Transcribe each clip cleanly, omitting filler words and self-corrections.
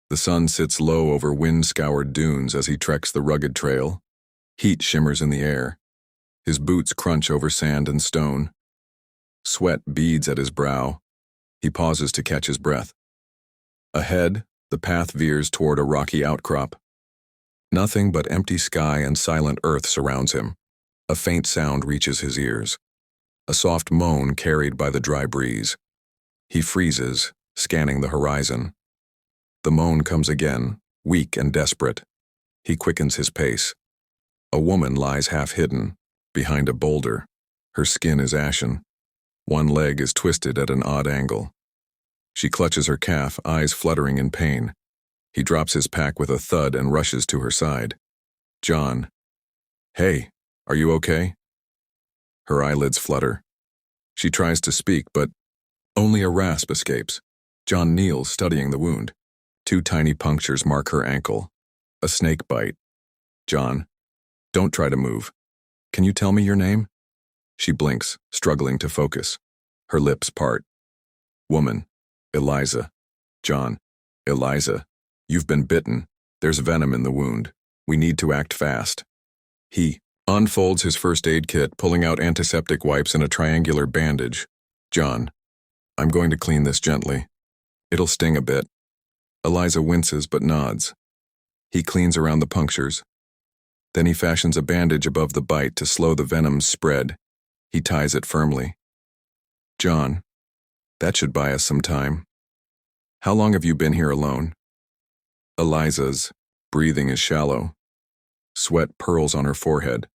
The sun sits low over wind-scoured dunes as he treks the rugged trail. Heat shimmers in the air. His boots crunch over sand and stone. Sweat beads at his brow. He pauses to catch his breath. Ahead, the path veers toward a rocky outcrop. Nothing but empty sky and silent earth surrounds him. A faint sound reaches his ears. A soft moan carried by the dry breeze. He freezes, scanning the horizon. The moan comes again, weak and desperate. He quickens his pace. A woman lies half hidden, behind a boulder. Her skin is ashen. One leg is twisted at an odd angle. She clutches her calf, eyes fluttering in pain. He drops his pack with a thud and rushes to her side. John. Hey, are you okay? Her eyelids flutter. She tries to speak, but only a rasp escapes. John kneels, studying the wound. 2 tiny punctures mark her ankle. A snake bite. John. Don't try to move. Can you tell me your name? She blinks, struggling to focus. Her lips part. Woman. Eliza. John. Eliza. You've been bitten. There's venom in the wound. We need to act fast. He unfolds his first aid kit, pulling out antiseptic wipes and a triangular bandage. John. I'm going to clean this gently. It'll sting a bit. Eliza winces but nods. He cleans around the punctures. Then he fashions a bandage above the bite to slow the venom's spread. He ties it firmly. John. That should buy us some time. How long have you been here alone? Eliza's breathing is shallow. Sweat pearls on her forehead.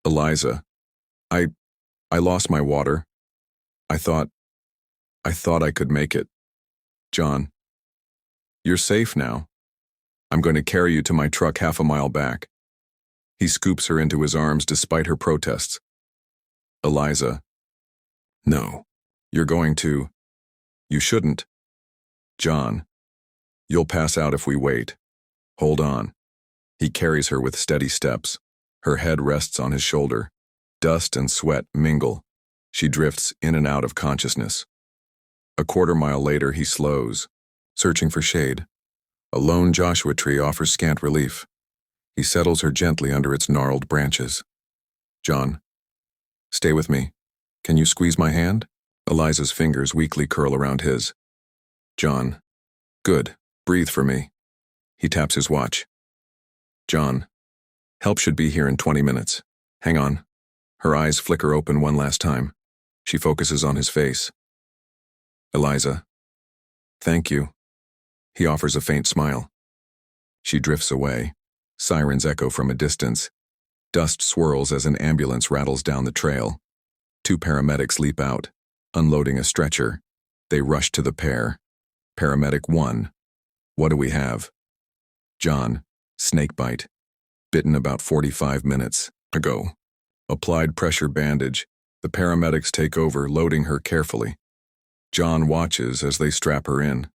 Eliza. I lost my water. I thought I could make it. John. You're safe now. I'm going to carry you to my truck half a mile back. He scoops her into his arms despite her protests. Eliza. No. You're going to. You shouldn't. John. You'll pass out if we wait. Hold on. He carries her with steady steps. Her head rests on his shoulder. Dust and sweat mingle. She drifts in and out of consciousness. A quarter mile later, he slows, searching for shade. A lone Joshua tree offers scant relief. He settles her gently under its gnarled branches. John. Stay with me. Can you squeeze my hand? Eliza's fingers weakly curl around his. John. Good. Breathe for me. He taps his watch. John. Help should be here in 20 minutes. Hang on. Her eyes flicker open one last time. She focuses on his face. Eliza. Thank you. He offers a faint smile. She drifts away. Sirens echo from a distance. Dust swirls as an ambulance rattles down the trail. 2 paramedics leap out, unloading a stretcher. They rush to the pair. Paramedic 1. What do we have? John. Snakebite. Bitten about 45 minutes ago. Applied pressure bandage. The paramedics take over, loading her carefully. John watches as they strap her in.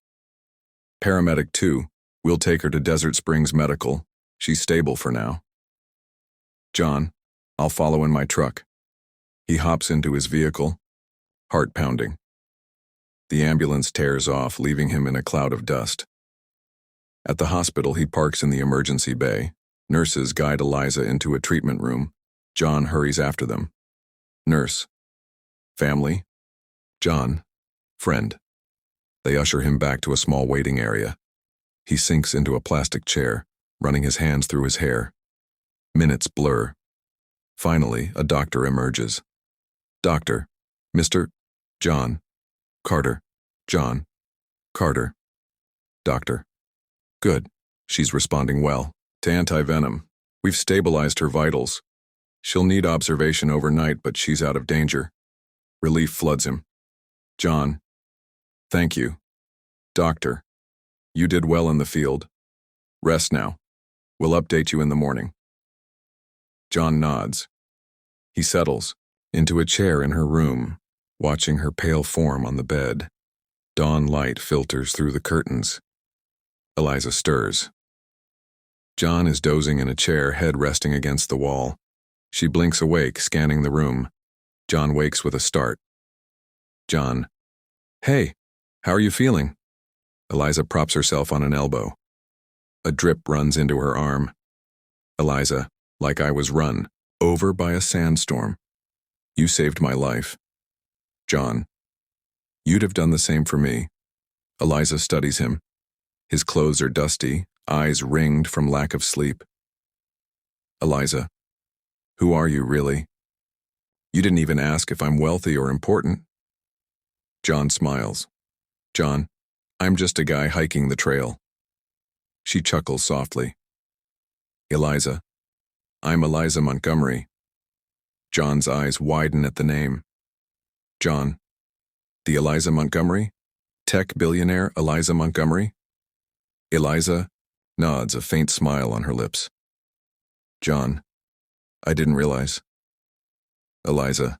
Paramedic 2. We'll take her to Desert Springs Medical. She's stable for now. John. I'll follow in my truck. He hops into his vehicle, heart pounding. The ambulance tears off, leaving him in a cloud of dust. At the hospital, he parks in the emergency bay. Nurses guide Eliza into a treatment room. John hurries after them. Nurse. Family. John. Friend. They usher him back to a small waiting area. He sinks into a plastic chair, running his hands through his hair. Minutes blur. Finally, a doctor emerges. Doctor. Mr. John. Carter. John. Carter. Doctor. Good. She's responding well to anti-venom. We've stabilized her vitals. She'll need observation overnight, but she's out of danger. Relief floods him. John. Thank you. Doctor. You did well in the field. Rest now. We'll update you in the morning. John nods. He settles into a chair in her room, watching her pale form on the bed. Dawn light filters through the curtains. Eliza stirs. John is dozing in a chair, head resting against the wall. She blinks awake, scanning the room. John wakes with a start. John. Hey, how are you feeling? Eliza props herself on an elbow. A drip runs into her arm. Eliza, like I was run over by a sandstorm. You saved my life. John, you'd have done the same for me. Eliza studies him. His clothes are dusty, eyes ringed from lack of sleep. Eliza, who are you really? You didn't even ask if I'm wealthy or important. John smiles. John, I'm just a guy hiking the trail. She chuckles softly. Eliza, I'm Eliza Montgomery. John's eyes widen at the name. John, the Eliza Montgomery? Tech billionaire Eliza Montgomery? Eliza nods, a faint smile on her lips. John, I didn't realize. Eliza,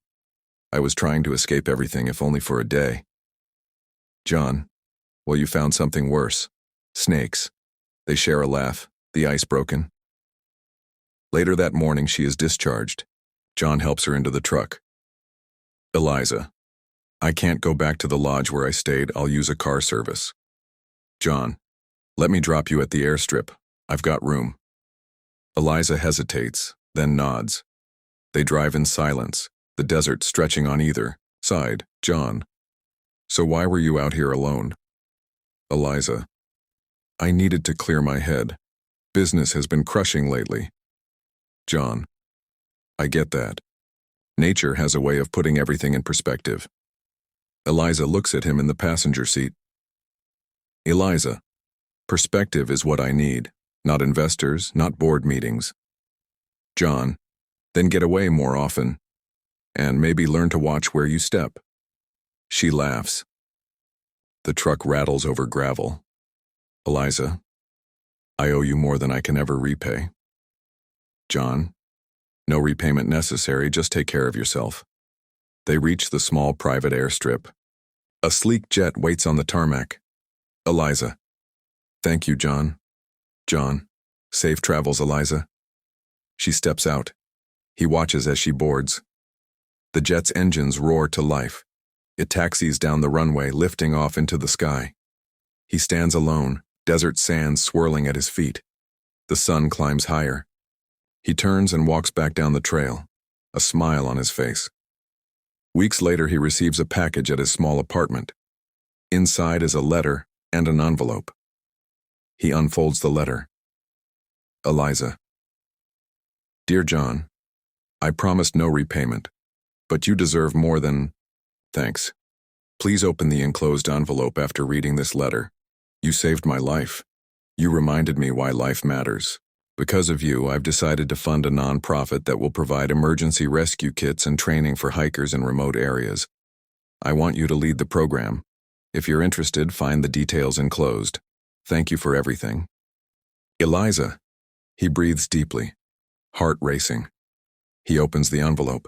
I was trying to escape everything, if only for a day. John, well, you found something worse. Snakes. They share a laugh, the ice broken. Later that morning, she is discharged. John helps her into the truck. Eliza, I can't go back to the lodge where I stayed. I'll use a car service. John, let me drop you at the airstrip. I've got room. Eliza hesitates, then nods. They drive in silence, the desert stretching on either side. John, so why were you out here alone? Eliza, I needed to clear my head. Business has been crushing lately. John, I get that. Nature has a way of putting everything in perspective. Eliza looks at him in the passenger seat. Eliza, perspective is what I need, not investors, not board meetings. John, then get away more often, and maybe learn to watch where you step. She laughs. The truck rattles over gravel. Eliza, I owe you more than I can ever repay. John, no repayment necessary, just take care of yourself. They reach the small private airstrip. A sleek jet waits on the tarmac. Eliza, thank you, John. John, safe travels, Eliza. She steps out. He watches as she boards. The jet's engines roar to life. It taxis down the runway, lifting off into the sky. He stands alone, desert sand swirling at his feet. The sun climbs higher. He turns and walks back down the trail, a smile on his face. Weeks later, he receives a package at his small apartment. Inside is a letter and an envelope. He unfolds the letter. Eliza. Dear John, I promised no repayment, but you deserve more than thanks. Please open the enclosed envelope after reading this letter. You saved my life. You reminded me why life matters. Because of you, I've decided to fund a nonprofit that will provide emergency rescue kits and training for hikers in remote areas. I want you to lead the program. If you're interested, find the details enclosed. Thank you for everything. Eliza. He breathes deeply, heart racing. He opens the envelope.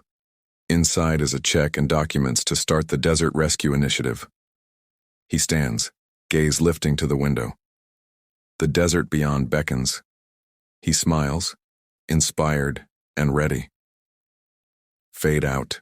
Inside is a check and documents to start the Desert Rescue Initiative. He stands, gaze lifting to the window. The desert beyond beckons. He smiles, inspired and ready. Fade out.